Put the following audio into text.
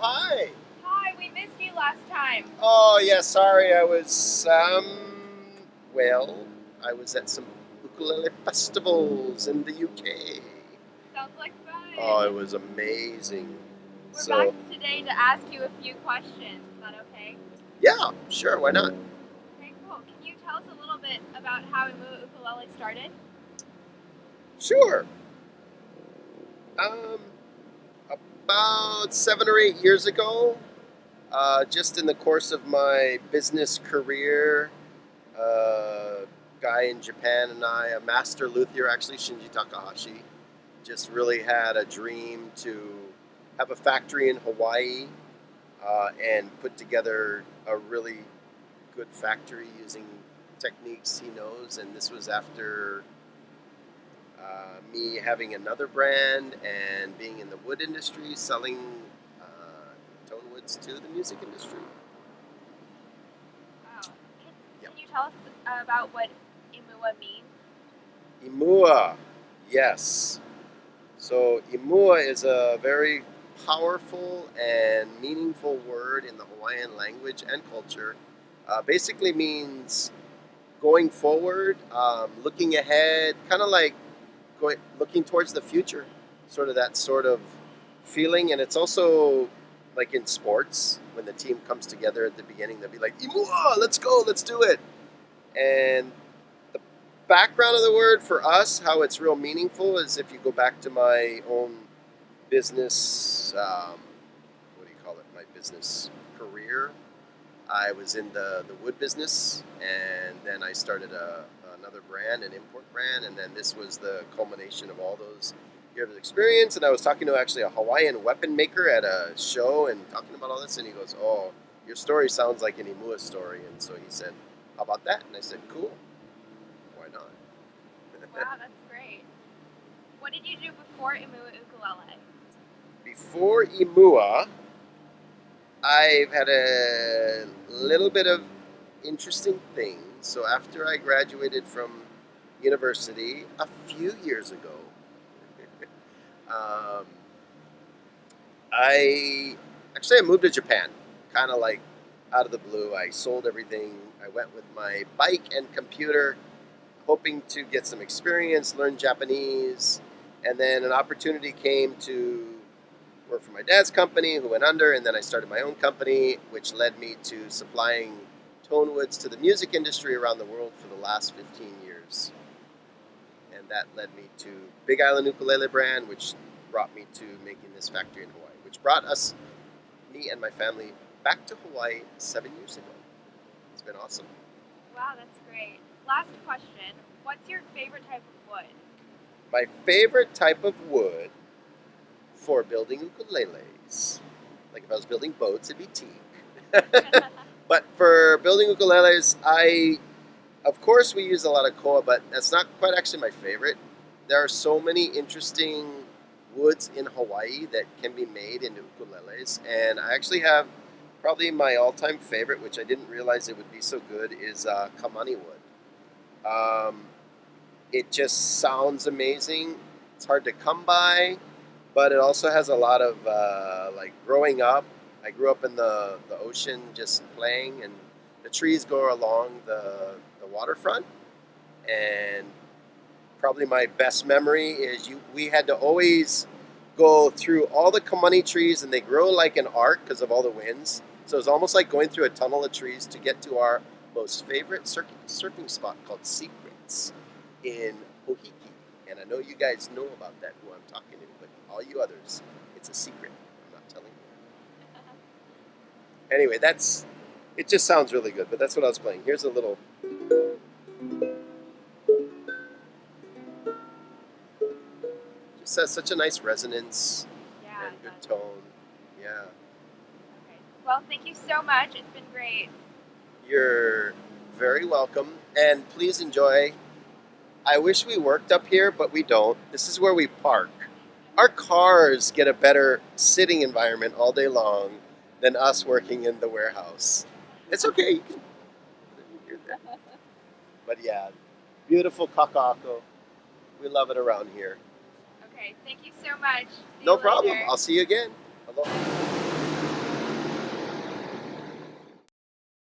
hi. Hi, we missed you last time. Oh, yeah, sorry. I was, I was at some ukulele festivals in the UK. Sounds like fun. Oh, it was amazing. We're back today to ask you a few questions. Is that okay? Yeah, sure, why not? Okay, cool. Can you tell us a little bit about how Imua Ukulele started? Sure. Um, about 7 or 8 years ago, just in the course of my business career, a guy in Japan and I, a master luthier, actually Shinji Takahashi, just really had a dream to have a factory in Hawaii and put together a really good factory using techniques he knows. And this was after me having another brand and being in the wood industry, selling tonewoods to the music industry. Wow. Can you tell us about what Imua means? Imua, yes. So Imua is a very powerful and meaningful word in the Hawaiian language and culture. Basically means going forward, looking ahead, kind of like looking towards the future, sort of that sort of feeling. And it's also like in sports, when the team comes together at the beginning, they'll be like, Imua, let's go, let's do it. And the background of the word for us, how it's real meaningful, is if you go back to my own business, my business career. I was in the wood business, and then I started another brand, an import brand, and then this was the culmination of all those years of experience. And I was talking to actually a Hawaiian weapon maker at a show and talking about all this, and he goes, "Oh, your story sounds like an Imua story." And so he said, "How about that?" And I said, "Cool, why not?" Wow, that's great. What did you do before Imua Ukulele? Before Imua, I've had a little bit of interesting things. So after I graduated from university a few years ago, um, I moved to Japan, kind of like out of the blue. I sold everything. I went with my bike and computer, hoping to get some experience, learn Japanese, and then an opportunity came to work for my dad's company, who went under, and then I started my own company, which led me to supplying tonewoods to the music industry around the world for the last 15 years. And that led me to Big Island Ukulele brand, which brought me to making this factory in Hawaii, which brought me and my family, back to Hawaii 7 years ago. It's been awesome. Wow, that's great. Last question. What's your favorite type of wood? My favorite type of wood for building ukuleles, like if I was building boats, it'd be teak. But for building ukuleles, of course, we use a lot of koa, but that's not quite actually my favorite. There are so many interesting woods in Hawaii that can be made into ukuleles, and I actually have probably my all-time favorite, which I didn't realize it would be so good, is kamani wood. It just sounds amazing. It's hard to come by, but it also has a lot of like growing up. I grew up in the ocean, just playing, and the trees go along the waterfront. And probably my best memory is we had to always go through all the kamani trees, and they grow like an arc because of all the winds. So it's almost like going through a tunnel of trees to get to our most favorite surfing spot called Secrets in Ohiki. And I know you guys know about that, who I'm talking to, but all you others, it's a secret. I'm not telling you. Anyway, it just sounds really good, but that's what I was playing. Here's a little. Just has such a nice resonance and good tone. Yeah. Okay. Well, thank you so much. It's been great. You're very welcome, and please enjoy. I wish we worked up here, but we don't. This is where we park. Our cars get a better sitting environment all day long than us working in the warehouse. It's okay. You can hear that. But yeah, beautiful kaka'ako. We love it around here. Okay, thank you so much. No problem. I'll see you again. Aloha.